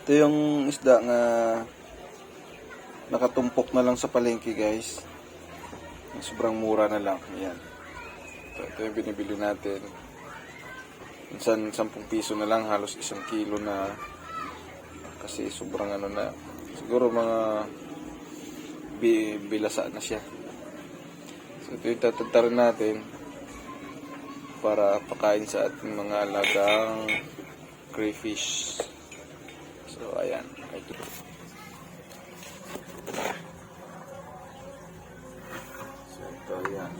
Ito yung isda nga nakatumpok na lang sa palengke, guys. Sobrang mura na lang. Ayan. Ito yung binibili natin. Minsan 10 piso na lang, halos 1 kilo na. Kasi sobrang ano na. Siguro mga bilasa na siya. So ito yung tatantarin natin para pakain sa ating mga alagang crayfish. So ayan, ito. So ito, ayan.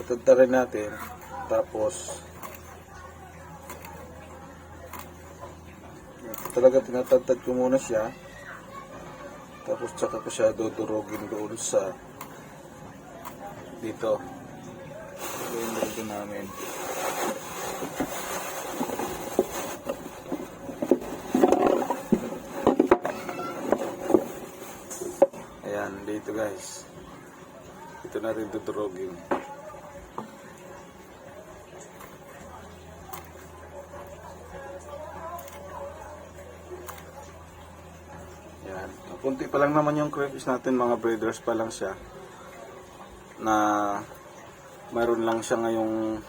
Tatantarin natin, tapos talaga tinatantad ko muna siya, tapos tsaka ko siya dudurugin doon sa dito. Ito yung dito namin. Ayan, dito guys. Ito natin dudurugin. Yan. Kunti pa lang naman yung crayfish natin, mga breeders pa lang siya. Na mayroon lang siya ngayong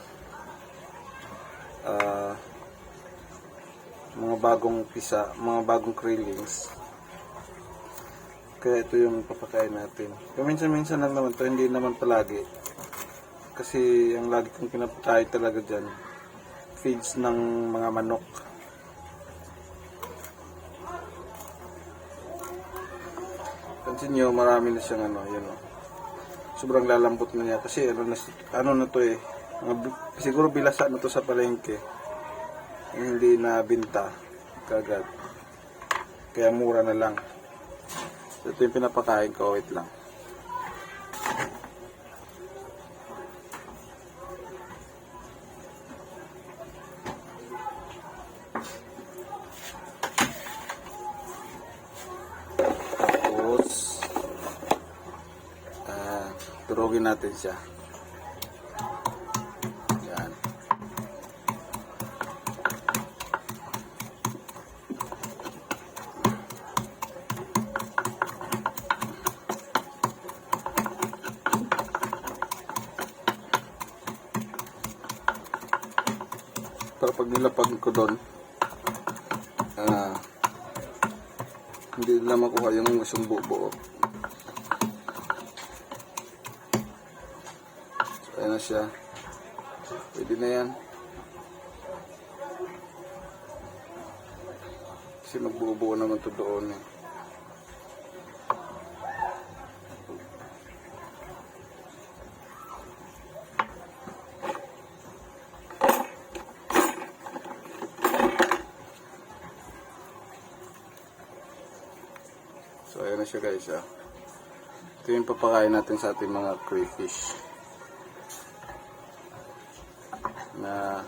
mga bagong pisa, mga bagong krillings. Kaya ito yung papakain natin. Kaya minsan-minsan lang naman to, hindi naman palagi. Kasi ang lagi kong pinapakain talaga dyan, feeds ng mga manok. Pansin nyo, marami na siyang ano, yun o. Sobrang lalambot na niya kasi ano na to eh. Siguro bilasa na to sa palengke. Hindi na binta kagad. Kaya mura na lang. So, ito yung pinapakain ko, wait lang. Turugin natin siya. Yan. Para pag nilapag ko doon, hindi nila makuha yung gustong buo. Ayan na siya. Pwede na yan. Kasi magbuo-buo naman ito doon eh. So ayan na siya guys ah. Ito yung papakain natin sa ating mga crayfish. Na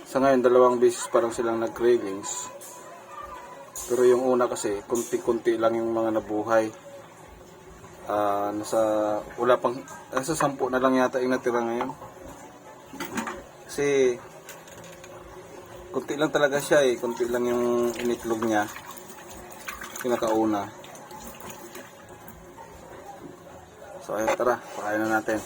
sa ngayon 2 beses parang silang nag-railings, pero yung una kasi kunti-kunti lang yung mga nabuhay. Nasa 10 na lang yata yung natira ngayon kasi kunti lang talaga siya eh, kunti lang yung initlog niya pinakauna. So ayun, tara, pakain na natin.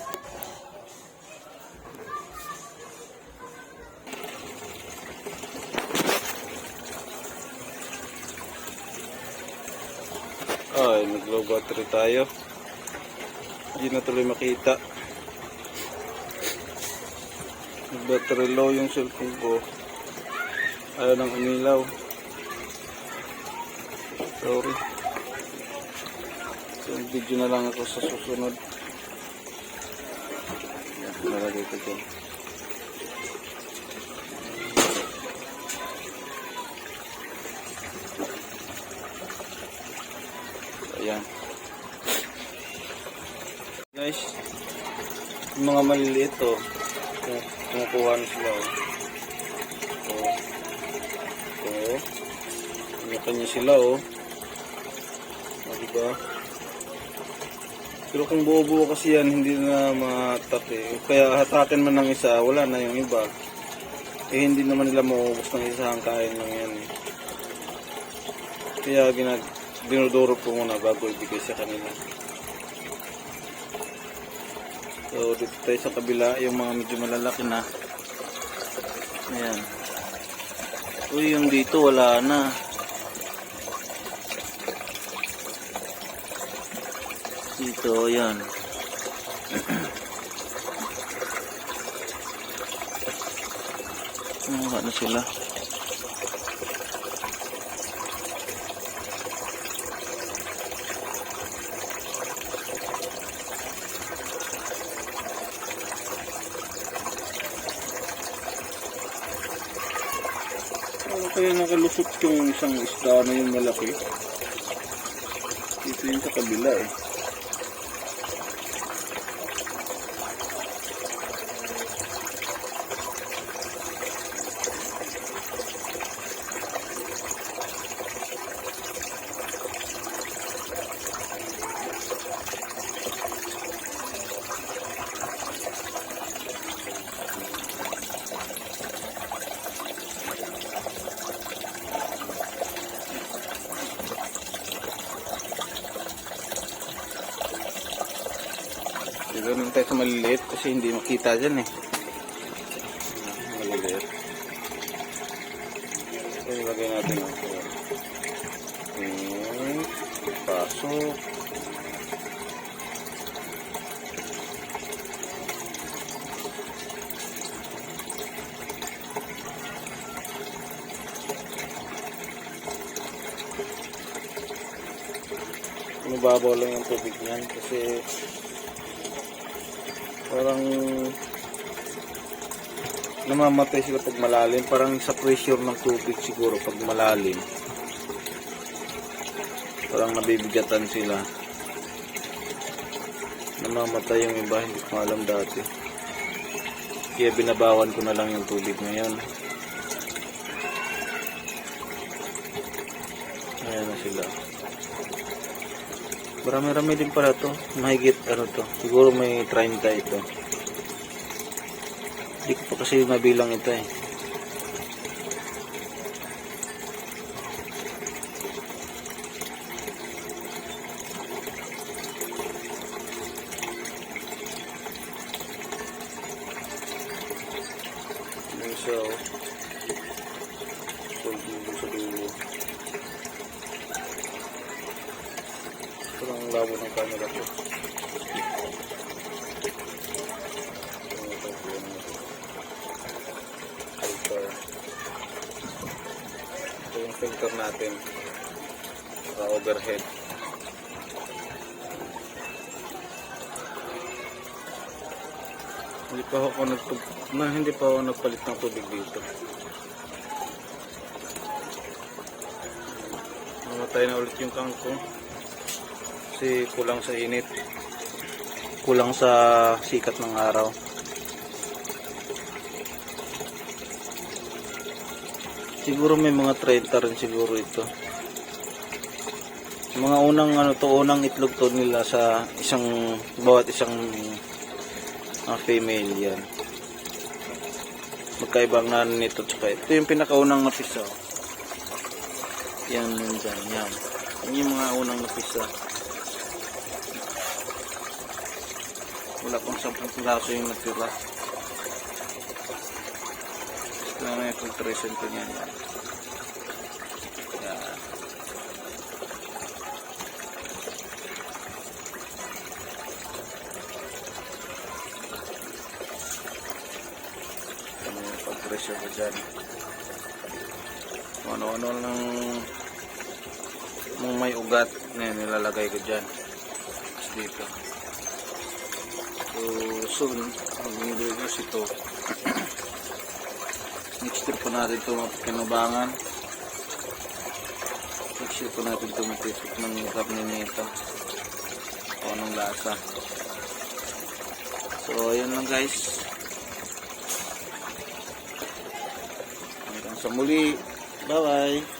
Ay, nag-low battery tayo. Hindi na tuloy makita. Nag-battery low yung cellphone ko. Ayaw nang umilaw. Sorry. So, video na lang ako sa susunod. Yan, nalagay ko dyan. Ayan. Guys, yung mga maliliit to, kumukuha na sila oh. Kanya-kanya sila oh. Diba? So Pero kung buo-buo kasi yan, hindi na matate. Kaya hatakin man ng isa, wala na yung iba. Eh hindi naman nila maubos ng isang kain lang yan. Kaya dinuduro po muna bago ibigay sa kanila. So dito tayo sa kabila, yung mga medyo malalaki na. Ayan. Uy, yung dito wala na. Dito, ayan. Ano sila? Ano kaya nakalusot yung isang isda na yung malaki? Dito yung sa kabila eh. Ganun tayo sa maliliit kasi hindi makita dyan eh. Maliliit. So, ilagay natin ito. Pasok. Mababaw lang yung tubig niyan kasi parang namamatay sila pag malalim. Parang sa pressure ng tubig siguro pag malalim. Parang nabibigatan sila. Namamatay yung iba, hindi ko alam dati. Kaya binabawan ko na lang yung tubig ngayon. Ayan na sila. Marami-rami din pala to. Mahigit ano to. Siguro may 30 ito. Hindi ko pa kasi nabilang ito eh. So, sa dulo. Ito lang ang labo ng camera ko. Ito yung filter natin sa overhead. Hindi pa ako nagpalit ng tubig dito. Namatay na ulit yung kangkong kasi kulang sa init, kulang sa sikat ng araw. Siguro may mga 30 rin siguro ito. Mga unang itlog to nila sa bawat isang female yan. Magkaibang na nito tsaka ito yung pinakaunang napisa. Yan dyan, yan. Yan yung mga unang napisa. Wala pang 10 piraso yung natira. Gusto na may filtration ko niyan. Yan. Pag-pressure ko dyan. Ano-ano lang may ugat na nilalagay ko dyan. Tapos dito. So soon, mag-introduce ito. Next step po natin ito mapakinabangan. Next step po natin ito matipik ng karne nito. O anong lasa. So ayun lang guys. Hanggang sa muli. Bye bye.